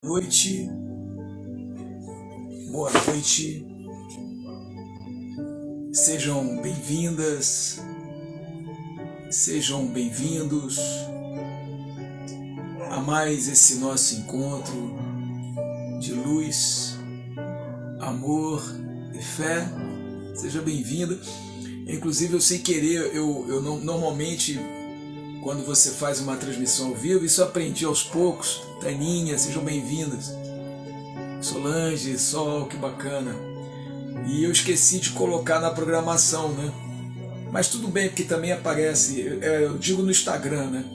Noite, boa noite, sejam bem-vindas, sejam bem-vindos a mais esse nosso encontro de luz, amor e fé. Seja bem-vinda. Inclusive, eu sem querer, eu não, normalmente, quando você faz uma transmissão ao vivo, isso eu aprendi aos poucos. Taninha, sejam bem-vindas. Solange, Sol, que bacana. E eu esqueci de colocar na programação, né? Mas tudo bem, porque também aparece, eu digo no Instagram, né?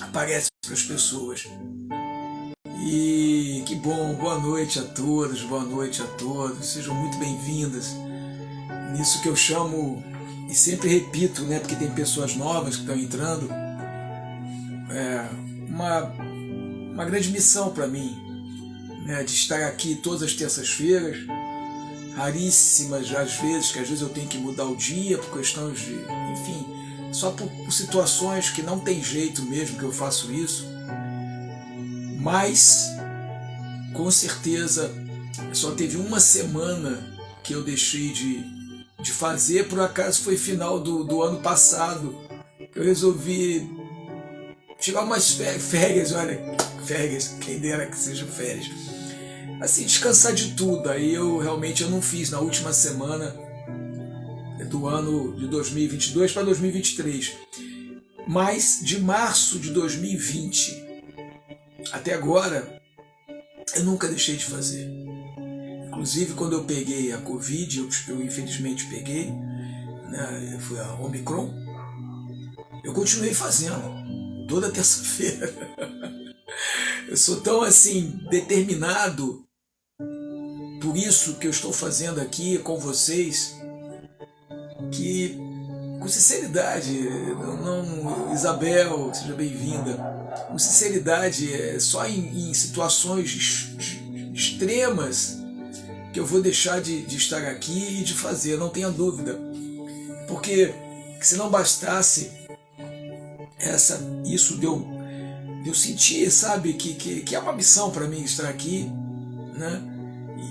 Aparece para as pessoas. E que bom, boa noite a todas, boa noite a todos. Sejam muito bem-vindas. Nisso que eu chamo, e sempre repito, né? Porque tem pessoas novas que estão entrando. Uma grande missão para mim, né, de estar aqui todas as terças-feiras, raríssimas às vezes, que às vezes eu tenho que mudar o dia por questões de, enfim, só por situações que não tem jeito mesmo que eu faço isso, mas com certeza só teve uma semana que eu deixei de fazer, por acaso foi final do ano passado, eu resolvi tirar umas férias, olha, férias, quem dera que sejam férias, assim, descansar de tudo. Aí eu realmente não fiz na última semana do ano de 2022 para 2023, mas de março de 2020 até agora eu nunca deixei de fazer. Inclusive quando eu peguei a Covid, eu infelizmente peguei, né, foi a Omicron, eu continuei fazendo toda terça-feira. Eu sou tão assim determinado por isso que eu estou fazendo aqui com vocês, que com sinceridade, não Isabel, seja bem-vinda, com sinceridade, é só em situações extremas que eu vou deixar de estar aqui e de fazer, não tenha dúvida, porque se não bastasse isso deu eu senti, sabe, que é uma missão para mim estar aqui, né?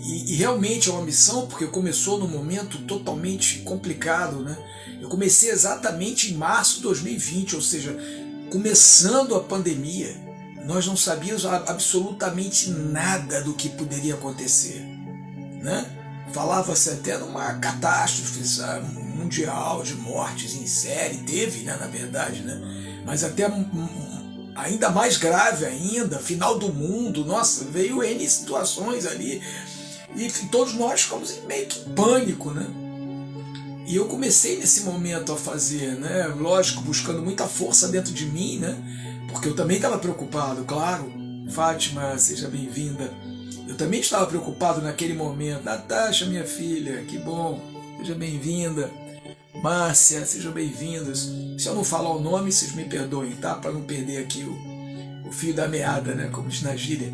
E realmente é uma missão, porque começou num momento totalmente complicado, né? Eu comecei exatamente em março de 2020, ou seja, começando a pandemia, nós não sabíamos absolutamente nada do que poderia acontecer, né? Falava-se até numa catástrofe, sabe, mundial de mortes em série, teve, né, na verdade, né? Mas até ainda mais grave ainda, final do mundo, nossa, veio N situações ali, e todos nós ficamos meio que em pânico, né? E eu comecei nesse momento a fazer, né, lógico, buscando muita força dentro de mim, né, porque eu também estava preocupado, claro. Fátima, seja bem-vinda. Eu também estava preocupado naquele momento. Natasha, minha filha, que bom, seja bem-vinda. Márcia, sejam bem-vindos. Se eu não falar o nome, vocês me perdoem, tá? Para não perder aqui o fio da meada, né? Como diz na gíria.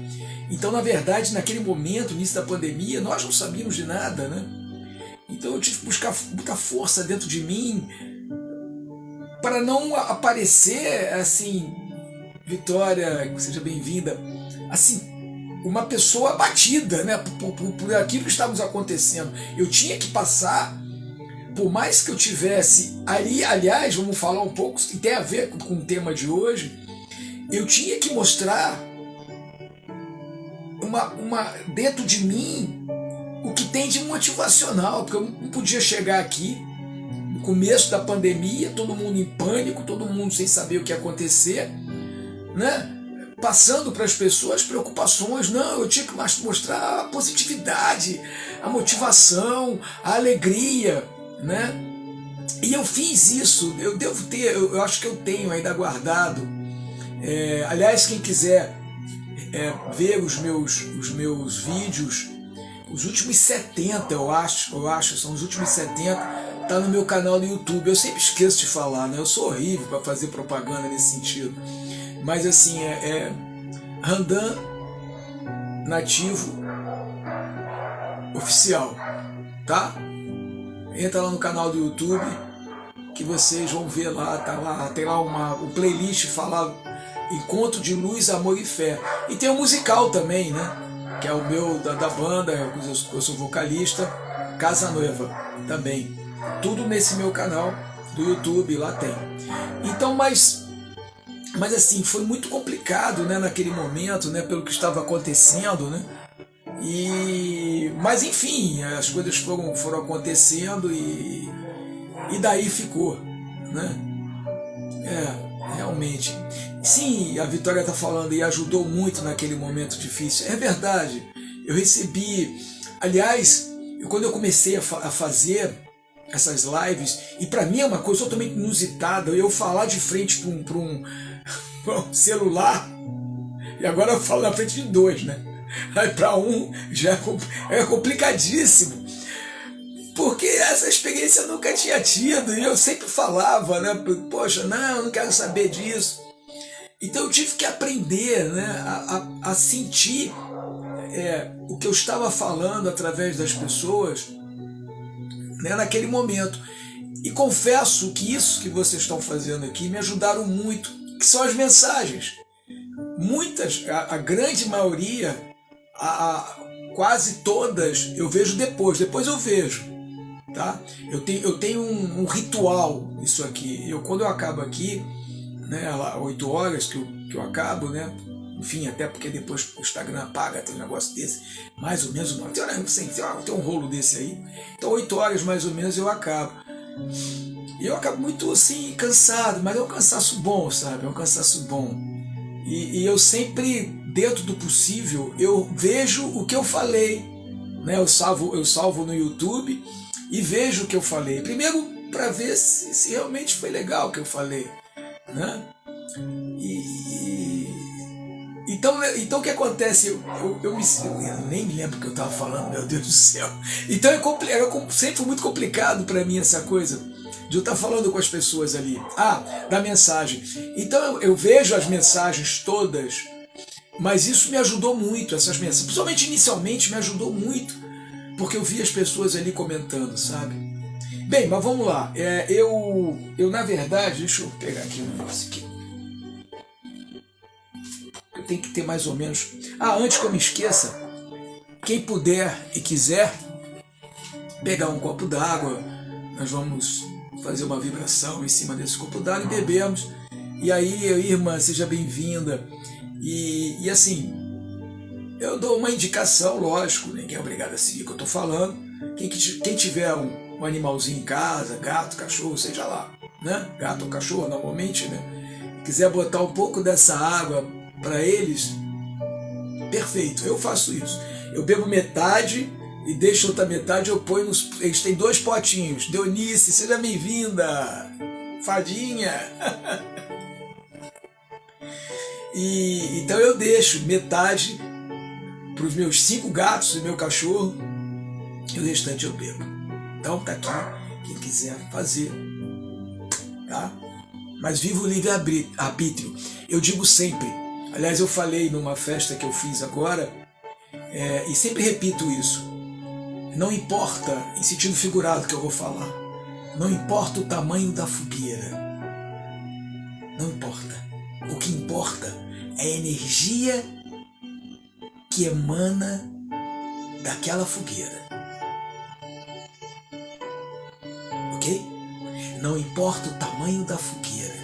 Então, na verdade, naquele momento, início da pandemia, nós não sabíamos de nada, né? Então eu tive que buscar muita força dentro de mim para não aparecer, assim, Vitória, seja bem-vinda, assim, uma pessoa abatida, né? Por aquilo que estava acontecendo. Eu tinha que passar. Por mais que eu tivesse ali, aliás, vamos falar um pouco, que tem a ver com o tema de hoje, eu tinha que mostrar dentro de mim o que tem de motivacional, porque eu não podia chegar aqui no começo da pandemia, todo mundo em pânico, todo mundo sem saber o que ia acontecer, né? Passando para as pessoas preocupações. Não, eu tinha que mostrar a positividade, a motivação, a alegria, né? E eu fiz isso, eu devo ter, eu acho que eu tenho ainda guardado. Aliás, quem quiser ver os meus vídeos, os últimos 70, eu acho, são os últimos 70, tá no meu canal no YouTube. Eu sempre esqueço de falar, né? Eu sou horrível para fazer propaganda nesse sentido. Mas assim, Randan Nativo Oficial, tá? Entra lá no canal do YouTube que vocês vão ver lá, tá lá, tem lá um playlist Encontro de Luz, Amor e Fé. E tem o musical também, né? Que é o meu, da banda, eu sou vocalista, Casa Noiva também. Tudo nesse meu canal do YouTube, lá tem. Então, mas assim, foi muito complicado, né, naquele momento, né, pelo que estava acontecendo, né? Mas enfim, as coisas foram acontecendo e daí ficou, né? Realmente. Sim, a Vitória está falando e ajudou muito naquele momento difícil. É verdade. Eu recebi, aliás, quando eu comecei a fazer essas lives, e para mim é uma coisa totalmente inusitada, eu falar de frente para um celular, e agora eu falo na frente de dois, né? Aí para um já é complicadíssimo, porque essa experiência eu nunca tinha tido, e eu sempre falava, né? Poxa, não, eu não quero saber disso. Então eu tive que aprender, né, a sentir o que eu estava falando através das pessoas, né, naquele momento. E confesso que isso que vocês estão fazendo aqui me ajudaram muito, que são as mensagens. Muitas, a grande maioria, quase todas, eu vejo depois eu vejo. Tá? Eu tenho um ritual, isso aqui. Quando eu acabo aqui, né, 8 horas que eu acabo, né? Enfim, até porque depois o Instagram apaga, tem um negócio desse, mais ou menos, tem um rolo desse aí. Então 8 horas mais ou menos eu acabo. E eu acabo muito assim, cansado, mas é um cansaço bom, sabe? É um cansaço bom. E eu sempre, dentro do possível, eu vejo o que eu falei, né? Eu salvo no YouTube e vejo o que eu falei. Primeiro, para ver se realmente foi legal o que eu falei, né? Então o que acontece? Eu nem me lembro o que eu estava falando, meu Deus do céu. Então sempre foi muito complicado para mim essa coisa de eu estar falando com as pessoas ali. Da mensagem. Então eu vejo as mensagens todas, mas isso me ajudou muito, essas mensagens. Principalmente inicialmente me ajudou muito, porque eu vi as pessoas ali comentando, sabe? Bem, mas vamos lá. Eu na verdade, deixa eu pegar aqui um negócio aqui. Eu tenho que ter mais ou menos... antes que eu me esqueça, quem puder e quiser pegar um copo d'água, nós vamos fazer uma vibração em cima desse copo d'água e bebemos. E aí, irmã, seja bem-vinda. E assim, eu dou uma indicação, lógico, ninguém é obrigado a seguir o que eu estou falando. Quem tiver um animalzinho em casa, gato, cachorro, seja lá, né? Gato ou cachorro, normalmente, né? Quiser botar um pouco dessa água para eles, perfeito, eu faço isso. Eu bebo metade e deixo outra metade, eu ponho eles têm 2 potinhos. Deonice, seja bem-vinda, fadinha. Então eu deixo metade para os meus 5 gatos e meu cachorro, e o restante eu bebo. Então tá aqui, quem quiser fazer, tá? Mas viva o livre-arbítrio. Eu digo sempre, aliás, eu falei numa festa que eu fiz agora, e sempre repito isso, não importa, em sentido figurado que eu vou falar, não importa o tamanho da fogueira, não importa. O que importa é a energia que emana daquela fogueira. Ok? Não importa o tamanho da fogueira.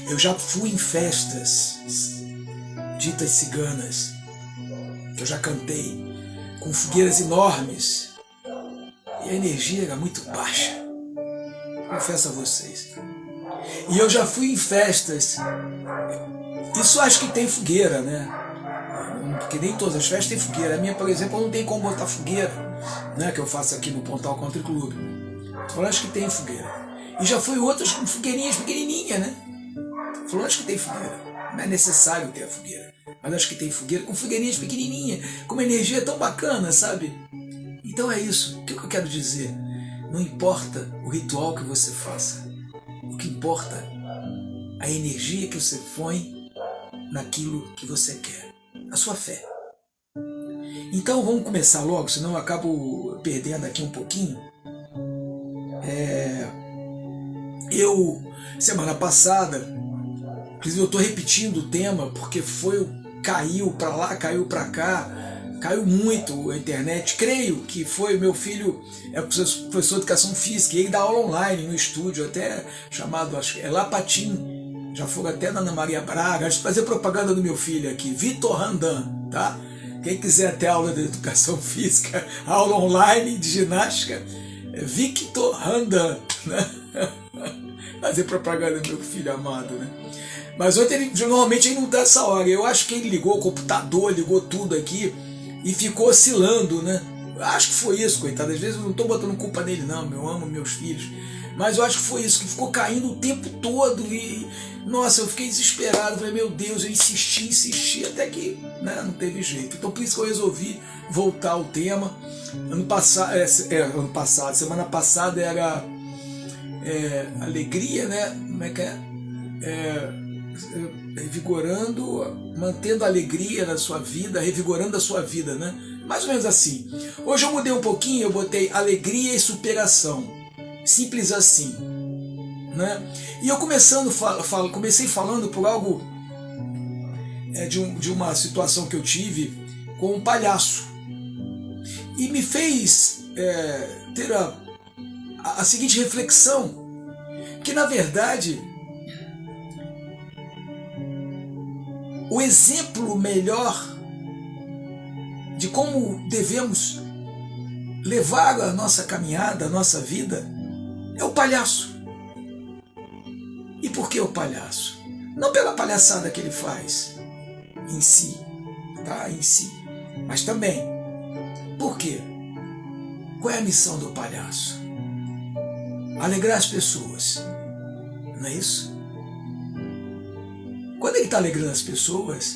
Eu já fui em festas ditas ciganas, que eu já cantei, com fogueiras enormes, e a energia era muito baixa, confesso a vocês. E eu já fui em festas, isso acho que tem fogueira, né? Porque nem todas as festas tem fogueira. A minha, por exemplo, não tem como botar fogueira, né? Que eu faço aqui no Pontal Country Club. Falou, acho que tem fogueira. E já fui outras com fogueirinhas pequenininhas, né? Falou, acho que tem fogueira. Não é necessário ter a fogueira, mas acho que tem fogueira com fogueirinhas pequenininhas, com uma energia tão bacana, sabe? Então é isso. O que eu quero dizer? Não importa o ritual que você faça. O que importa é a energia que você põe naquilo que você quer. A sua fé. Então vamos começar logo, senão eu acabo perdendo aqui um pouquinho. Semana passada, Inclusive eu estou repetindo o tema porque caiu para lá, caiu para cá, caiu muito a internet. Creio que foi meu filho, é professor de educação física, e ele dá aula online no estúdio, até chamado, acho que é Lapatim, já foram até na Ana Maria Braga, acho que fazer propaganda do meu filho aqui, Vitor Randan, tá? Quem quiser ter aula de educação física, aula online de ginástica, é Victor Randan, né? Fazer propaganda do meu filho amado, né? Mas ontem, normalmente, ele não dá essa hora. Eu acho que ele ligou o computador, ligou tudo aqui e ficou oscilando, né? Eu acho que foi isso, coitado. Às vezes eu não estou botando culpa nele, não. Eu amo meus filhos. Mas eu acho que foi isso, que ficou caindo o tempo todo. E, nossa, eu fiquei desesperado. Falei, meu Deus, eu insisti, até que, né, não teve jeito. Então, por isso que eu resolvi voltar ao tema. Semana passada era alegria, né? Como é que é? Revigorando, mantendo a alegria na sua vida, revigorando a sua vida, né? Mais ou menos assim. Hoje eu mudei um pouquinho, eu botei alegria e superação. Simples assim, né? E eu comecei falando por algo de uma situação que eu tive com um palhaço. E me fez ter a seguinte reflexão, que na verdade o exemplo melhor de como devemos levar a nossa caminhada, a nossa vida, é o palhaço. E por que o palhaço? Não pela palhaçada que ele faz em si, tá? Em si, mas também. Por quê? Qual é a missão do palhaço? Alegrar as pessoas, não é isso? Quando ele está alegrando as pessoas,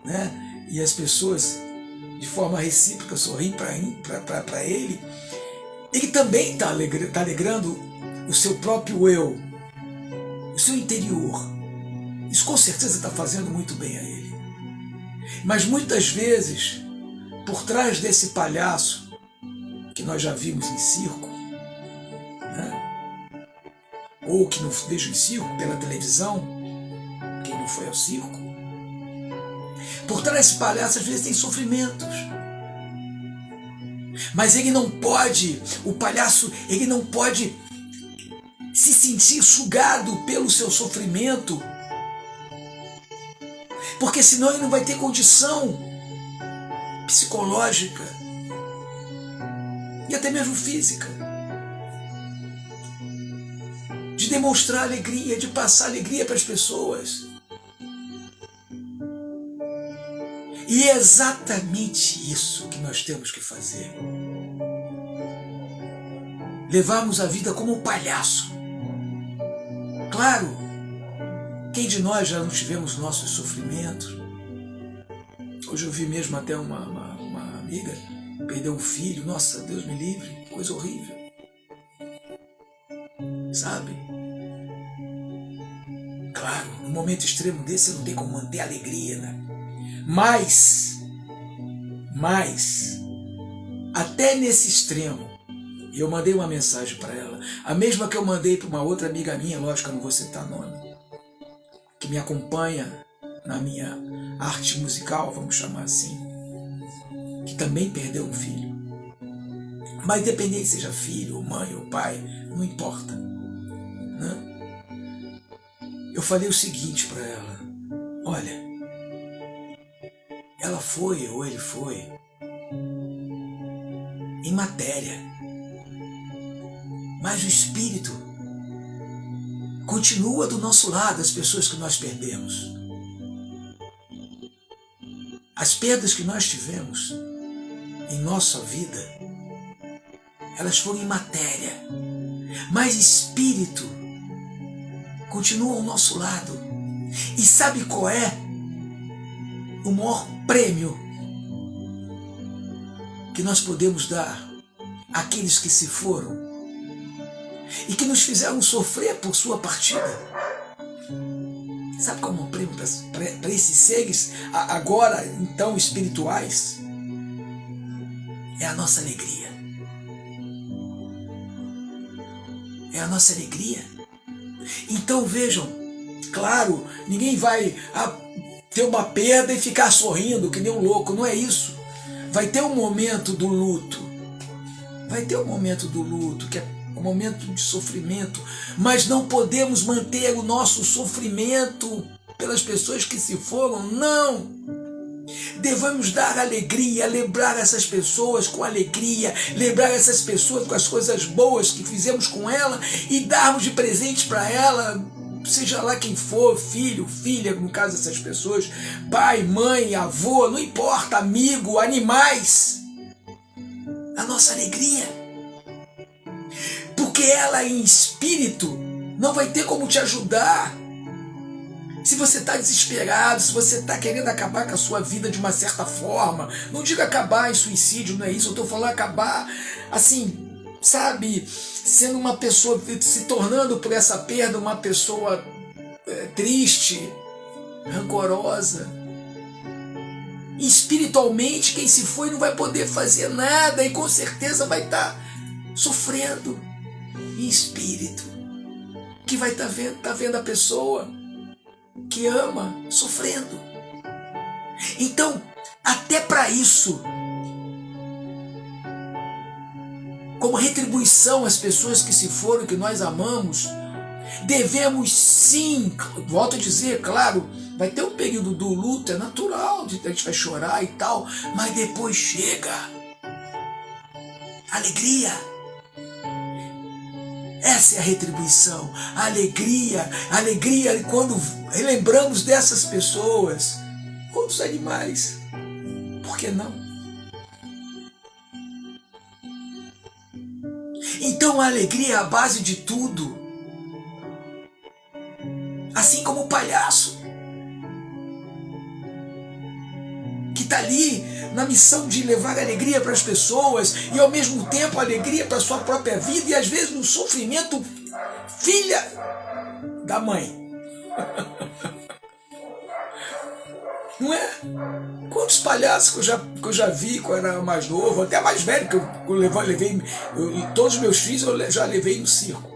né, e as pessoas de forma recíproca sorriem para ele, ele também está alegrando o seu próprio eu, o seu interior. Isso com certeza está fazendo muito bem a ele. Mas muitas vezes, por trás desse palhaço que nós já vimos em circo, né, ou que não vejo em circo pela televisão, quem não foi ao circo, por trás desse palhaço às vezes tem sofrimentos. Mas ele não pode, o palhaço, ele não pode se sentir sugado pelo seu sofrimento, porque senão ele não vai ter condição psicológica e até mesmo física de demonstrar alegria, de passar alegria para as pessoas. E é exatamente isso que nós temos que fazer. Levarmos a vida como um palhaço. Claro, quem de nós já não tivemos nossos sofrimentos? Hoje eu vi mesmo até uma amiga perdeu um filho. Nossa, Deus me livre, coisa horrível. Sabe? Claro, num momento extremo desse você não tem como manter a alegria, né? Mas, até nesse extremo, eu mandei uma mensagem para ela, a mesma que eu mandei para uma outra amiga minha, lógico que eu não vou citar nome, que me acompanha na minha arte musical, vamos chamar assim, que também perdeu um filho. Mas independente seja filho, ou mãe, ou pai, não importa, né? Eu falei o seguinte para ela: olha, ela foi, ou ele foi, em matéria, mas o espírito continua do nosso lado, as pessoas que nós perdemos. As perdas que nós tivemos em nossa vida, elas foram em matéria, mas espírito continua ao nosso lado. E sabe qual é o maior prêmio que nós podemos dar àqueles que se foram e que nos fizeram sofrer por sua partida? Sabe qual é o maior prêmio para esses seres agora então espirituais? É a nossa alegria. É a nossa alegria. Então vejam, Claro, ninguém vai ter uma perda e ficar sorrindo que nem um louco, não é isso. Vai ter um momento do luto. Vai ter um momento do luto, que é um momento de sofrimento, mas não podemos manter o nosso sofrimento pelas pessoas que se foram, não. Devemos dar alegria, lembrar essas pessoas com alegria, lembrar essas pessoas com as coisas boas que fizemos com ela e darmos de presente para ela, seja lá quem for, filho, filha, no caso dessas pessoas, pai, mãe, avô, não importa, amigo, animais. A nossa alegria. Porque ela em espírito não vai ter como te ajudar. Se você está desesperado, se você está querendo acabar com a sua vida de uma certa forma, não diga acabar em suicídio, não é isso, eu estou falando acabar assim, sabe, sendo uma pessoa, se tornando por essa perda uma pessoa triste, rancorosa. Espiritualmente, quem se foi não vai poder fazer nada e com certeza vai estar sofrendo em espírito. Que vai estar vendo a pessoa que ama sofrendo. Então, até para isso, como retribuição às pessoas que se foram, que nós amamos, devemos sim, volto a dizer, claro, vai ter um período do luto, é natural, a gente vai chorar e tal, mas depois chega alegria. Essa é a retribuição, a alegria quando lembramos dessas pessoas, ou dos animais, por que não? Então a alegria é a base de tudo, assim como o palhaço, que está ali na missão de levar alegria para as pessoas e ao mesmo tempo alegria para a sua própria vida e às vezes no sofrimento, filha da mãe. Não é? Quantos palhaços que eu já vi quando eu era mais novo, até mais velho, que eu levei todos os meus filhos eu já levei no circo.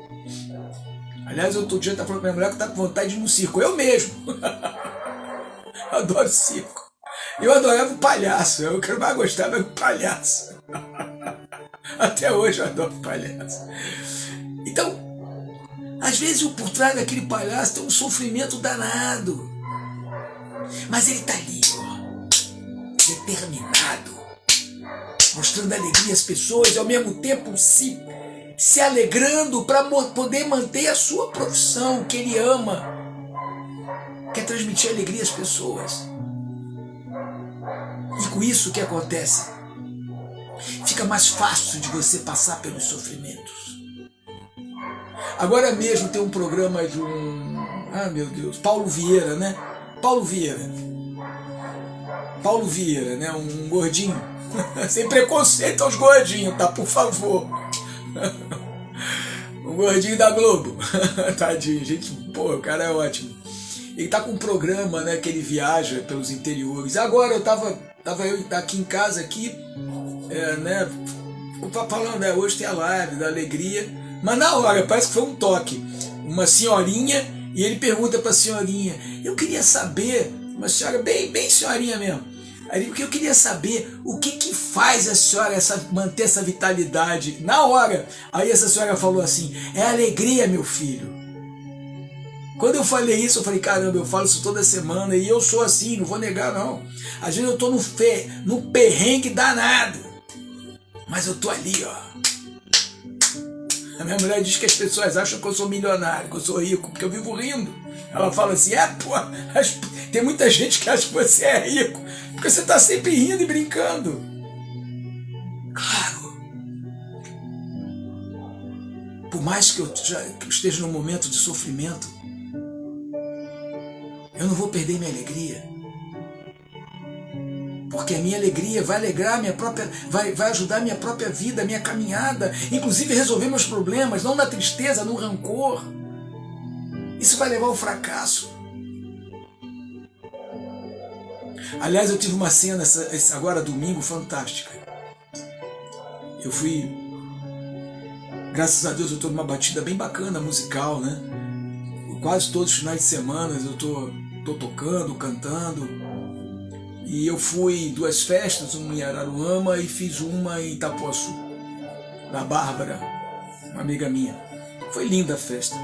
Aliás, outro dia eu estava falando para minha mulher que está com vontade de ir no circo. Eu mesmo. Adoro circo. Eu adorava o palhaço. Eu que mais gostava era o palhaço. Até hoje eu adoro palhaço. Então, às vezes por trás daquele palhaço tem um sofrimento danado. Mas ele está ali, ó, determinado, mostrando alegria às pessoas e ao mesmo tempo se alegrando para poder manter a sua profissão que ele ama. Quer transmitir alegria às pessoas. E com isso o que acontece? Fica mais fácil de você passar pelos sofrimentos. Agora mesmo tem um programa de meu Deus, Paulo Vieira, né? Paulo Vieira, né? Um gordinho. Sem preconceito aos gordinhos, tá? Por favor. Um gordinho da Globo. Tadinho, gente. Pô, o cara é ótimo. Ele tá com um programa, né? Que ele viaja pelos interiores. Agora eu tava aqui em casa, né? Falando, hoje tem a live da alegria. Mas na hora, parece que foi um toque. Uma senhorinha. E ele pergunta para a senhorinha, eu queria saber, uma senhora bem senhorinha mesmo, porque eu queria saber o que faz a senhora manter essa vitalidade na hora. Aí essa senhora falou assim, é alegria, meu filho. Quando eu falei isso, eu falei, caramba, eu falo isso toda semana e eu sou assim, não vou negar não. Às vezes eu estou no perrengue danado, mas eu estou ali, ó. A minha mulher diz que as pessoas acham que eu sou milionário, que eu sou rico, porque eu vivo rindo. Ela fala assim, tem muita gente que acha que você é rico, porque você está sempre rindo e brincando. Claro. Por mais que eu esteja num momento de sofrimento, eu não vou perder minha alegria. Porque a minha alegria vai alegrar vai ajudar a minha própria vida, a minha caminhada, inclusive resolver meus problemas, não na tristeza, no rancor. Isso vai levar ao fracasso. Aliás, eu tive uma cena agora domingo fantástica. Eu fui, graças a Deus, eu estou numa batida bem bacana musical, né? quase todos os finais de semana eu tô tocando, cantando. E eu fui em 2 festas, uma em Araruama e fiz uma em Itapuaçu, da Bárbara, uma amiga minha. Foi linda a festa.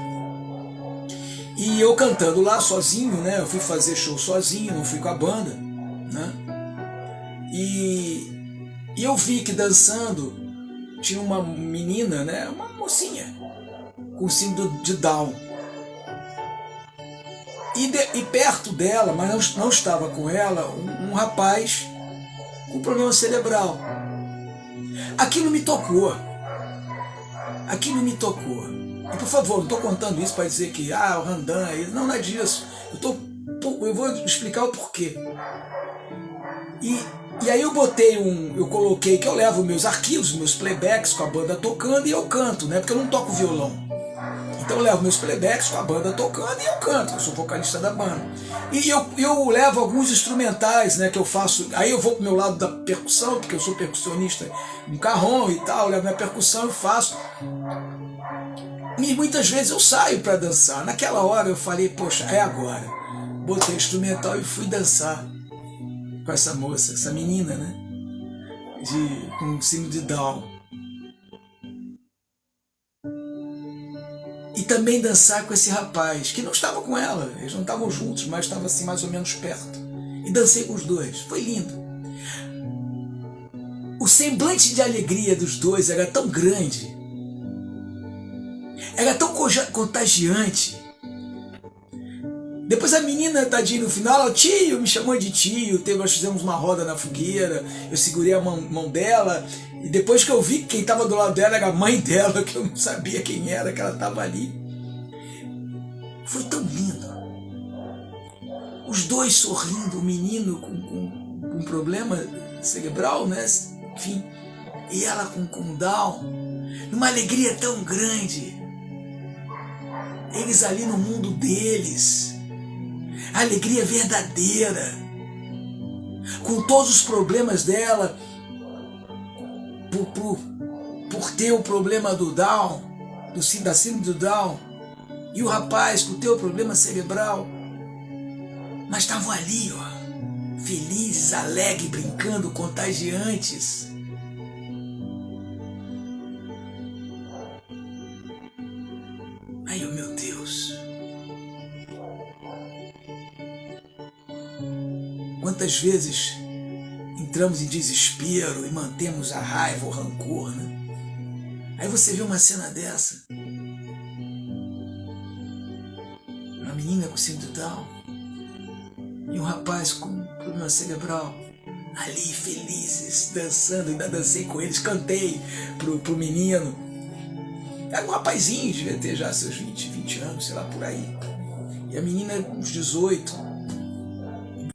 E eu cantando lá sozinho, né? Eu fui fazer show sozinho, não fui com a banda, né? E eu vi que dançando tinha uma menina, né? Uma mocinha com síndrome de Down. E perto dela, mas não estava com ela, um rapaz com problema cerebral. Aquilo me tocou. Aquilo me tocou. E por favor, não estou contando isso para dizer que o Randan é isso. Não é disso. Eu vou explicar o porquê. E aí eu coloquei que eu levo meus arquivos, meus playbacks com a banda tocando e eu canto, né? Porque eu não toco violão. Então eu levo meus playbacks com a banda tocando e eu canto, eu sou vocalista da banda. E eu levo alguns instrumentais, né, que eu faço. Aí eu vou pro meu lado da percussão, porque eu sou percussionista no carrom e tal, eu levo minha percussão e faço. E muitas vezes eu saio para dançar. Naquela hora eu falei, poxa, é agora. Botei instrumental e fui dançar com essa moça, essa menina, né, com síndrome de Down. E também dançar com esse rapaz, que não estava com ela, eles não estavam juntos, mas estava assim mais ou menos perto. E dancei com os dois, foi lindo. O semblante de alegria dos dois era tão grande, era tão contagiante. Depois a menina, tadinha, no final, ela, tio, me chamou de tio, nós fizemos uma roda na fogueira, eu segurei a mão dela, e depois que eu vi que quem estava do lado dela era a mãe dela, que eu não sabia quem era, que ela estava ali. Foi tão lindo. Os dois sorrindo, o menino com problema cerebral, né? Enfim, e ela com Down, uma alegria tão grande. Eles ali no mundo deles. A alegria verdadeira, com todos os problemas dela, por ter o problema do Down, da síndrome do Down, e o rapaz com ter o problema cerebral, mas estavam ali, ó, felizes, alegres, brincando, contagiantes. Ai, oh, meu Deus! Quantas vezes entramos em desespero e mantemos a raiva, o rancor, né? Aí você vê uma cena dessa. Uma menina com síndrome de Down e um rapaz com problema cerebral ali felizes, dançando, ainda dancei com eles, cantei pro menino. Era um rapazinho, devia ter já seus 20 anos, sei lá, por aí. E a menina uns 18.